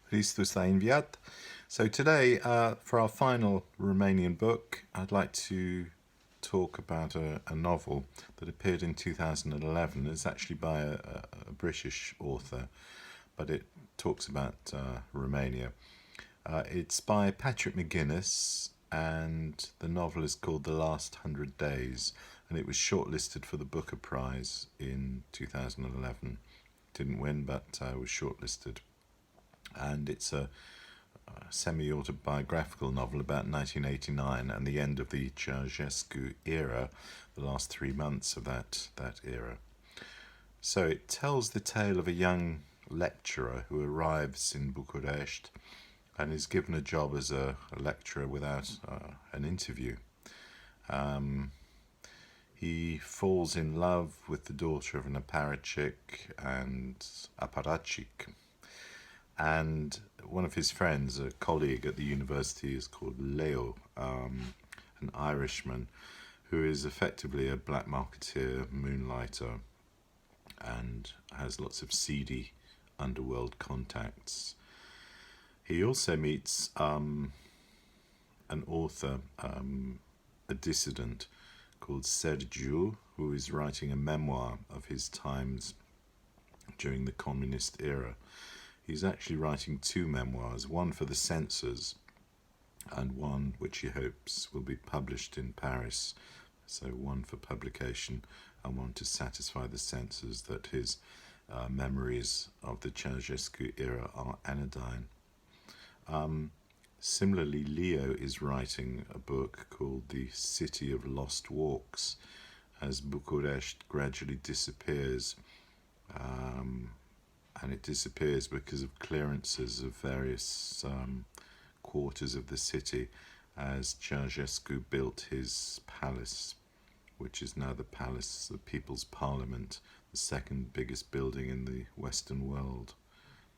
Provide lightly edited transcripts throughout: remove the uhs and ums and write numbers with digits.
Christus está enviat. So today, for our final Romanian book, I'd like to talk about a novel that appeared in 2011. It's actually by a British author, but it talks about Romania. It's by Patrick McGuinness, and the novel is called The Last 100 Days, and it was shortlisted for the Booker Prize in 2011. Didn't win, but was shortlisted. And it's a semi-autobiographical novel about 1989 and the end of the Ceausescu era, the last 3 months of that era. So it tells the tale of a young lecturer who arrives in Bucharest and is given a job as a lecturer without an interview. He falls in love with the daughter of an apparatchik, and one of his friends, a colleague at the university, is called Leo, an Irishman, who is effectively a black marketeer, moonlighter, and has lots of seedy underworld contacts. He also meets an author, a dissident called Sergiu, who is writing a memoir of his times during the communist era. He's actually writing two memoirs, one for the censors and one which he hopes will be published in Paris. So one for publication and one to satisfy the censors that his memories of the Ceausescu era are anodyne. Similarly, Leo is writing a book called The City of Lost Walks as Bucharest gradually disappears. And it disappears because of clearances of various quarters of the city as Ceausescu built his palace, which is now the Palace of People's Parliament, the second biggest building in the Western world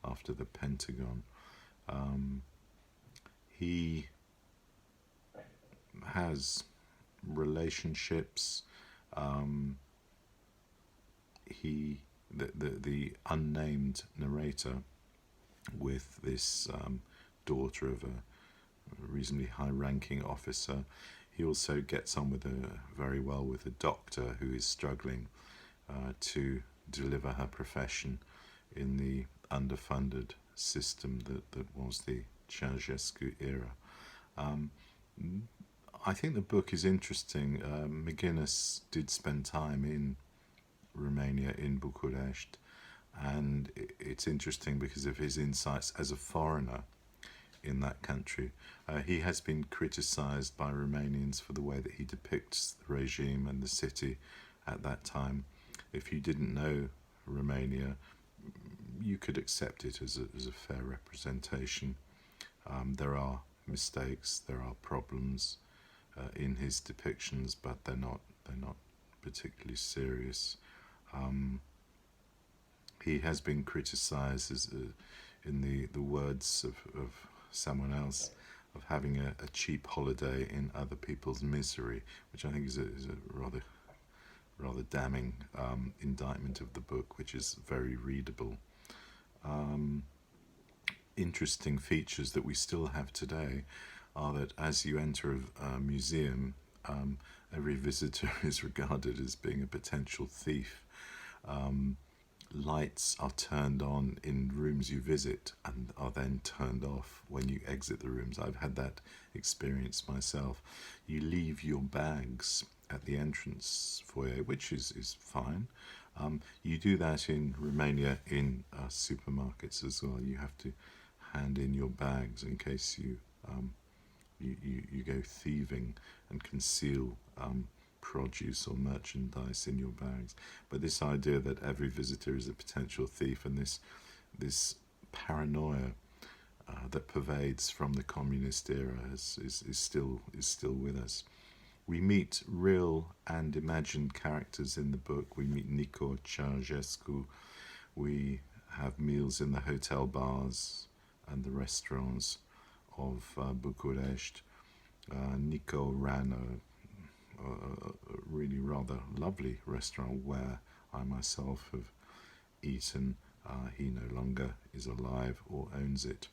after the Pentagon. He has relationships. The unnamed narrator with this daughter of a reasonably high-ranking officer. He also gets on very well with a doctor who is struggling to deliver her profession in the underfunded system that was the Ceausescu era. I think the book is interesting. McGuinness did spend time in Romania, in Bucharest, and it's interesting because of his insights as a foreigner in that country. He has been criticised by Romanians for the way that he depicts the regime and the city at that time. If you didn't know Romania, you could accept it as a fair representation. There are mistakes, there are problems in his depictions, but they're not particularly serious. He has been criticised, in the words of someone else, of having a cheap holiday in other people's misery, which I think is a rather damning indictment of the book, which is very readable. Interesting features that we still have today are that as you enter a museum, every visitor is regarded as being a potential thief. Lights are turned on in rooms you visit and are then turned off when you exit the rooms. I've had that experience myself. You leave your bags at the entrance foyer, which is fine. You do that in Romania in supermarkets as well. You have to hand in your bags in case you go thieving and conceal produce or merchandise in your bags. But this idea that every visitor is a potential thief, and this paranoia that pervades from the communist era is still with us. We meet real and imagined characters in the book. We meet Nico Ceausescu. We have meals in the hotel bars and the restaurants of Bucharest. Nico ran a really rather lovely restaurant where I myself have eaten. He no longer is alive or owns it.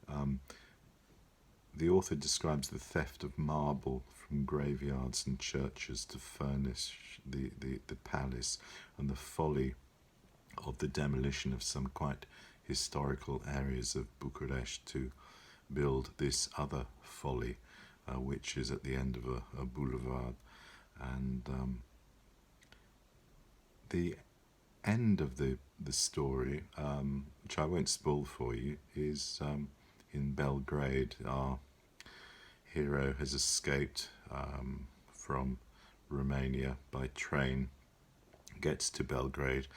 The author describes the theft of marble from graveyards and churches to furnish the palace, and the folly of the demolition of some quite historical areas of Bucharest to build this other folly, which is at the end of a boulevard. And the end of the story, which I won't spoil for you, is in Belgrade. Our hero has escaped from Romania by train, gets to Belgrade,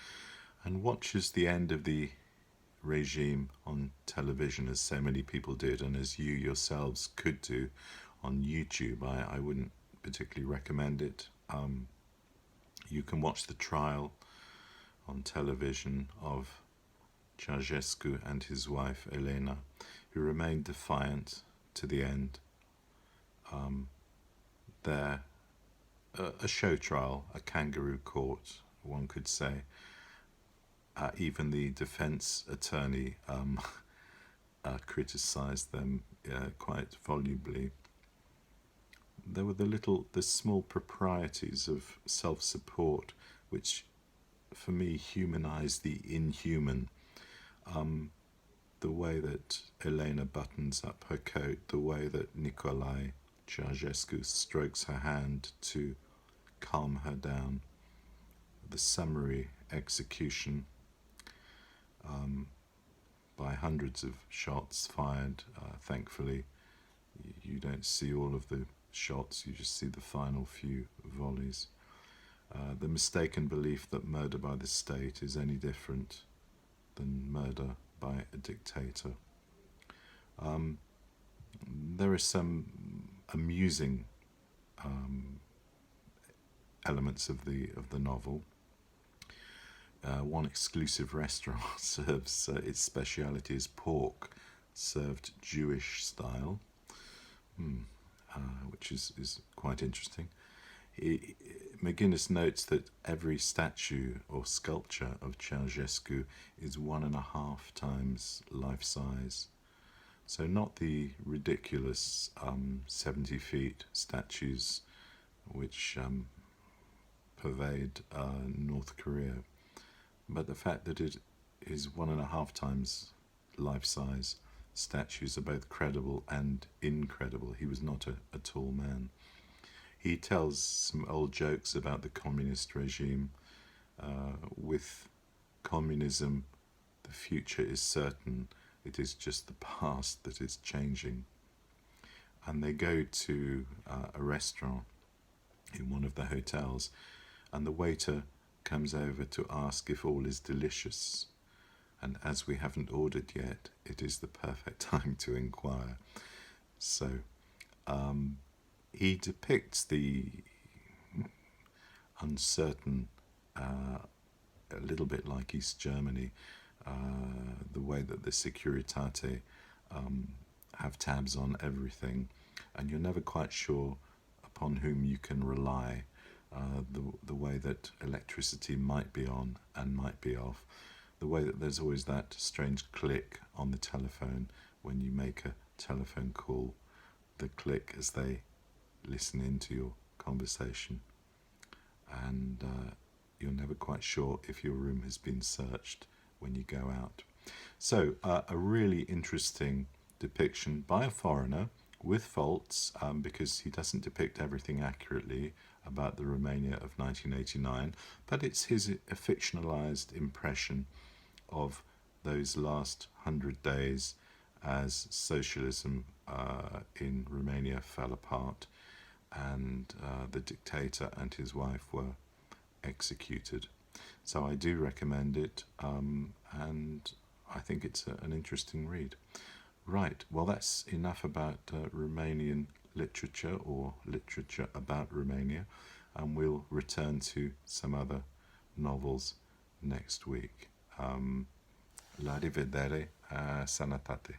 and watches the end of the regime on television, as so many people did, and as you yourselves could do on YouTube. I wouldn't particularly recommend it. You can watch the trial on television of Ceausescu and his wife Elena, who remained defiant to the end. They're a show trial, a kangaroo court, one could say. Even the defense attorney criticized them quite volubly. There were the small proprieties of self-support, which for me humanized the inhuman. The way that Elena buttons up her coat, the way that Nicolae Ceausescu strokes her hand to calm her down, the summary execution by hundreds of shots fired. Thankfully, you don't see all of the shots, you just see the final few volleys. The mistaken belief that murder by the state is any different than murder by a dictator. There are some amusing elements of the novel. One exclusive restaurant serves its speciality is pork, served Jewish style, which is quite interesting. McGuinness notes that every statue or sculpture of Ceausescu is 1.5 times life size. So not the ridiculous 70 feet statues which pervade North Korea, but the fact that it is 1.5 times life size statues are both credible and incredible. He was not a tall man. He tells some old jokes about the communist regime. With communism, the future is certain. It is just the past that is changing. And they go to a restaurant in one of the hotels, and the waiter comes over to ask if all is delicious. And as we haven't ordered yet, it is the perfect time to inquire. So he depicts the uncertain, a little bit like East Germany, the way that the Securitate have tabs on everything, and you're never quite sure upon whom you can rely. The way that electricity might be on and might be off, the way that there's always that strange click on the telephone when you make a telephone call, the click as they listen into your conversation, and you're never quite sure if your room has been searched when you go out. So a really interesting depiction by a foreigner, with faults, because he doesn't depict everything accurately about the Romania of 1989, but it's his fictionalized impression of those last 100 days as socialism in Romania fell apart and the dictator and his wife were executed. So I do recommend it, and I think it's an interesting read. Right, well, that's enough about Romanian literature or literature about Romania, and we'll return to some other novels next week. La rivedere, sănătate.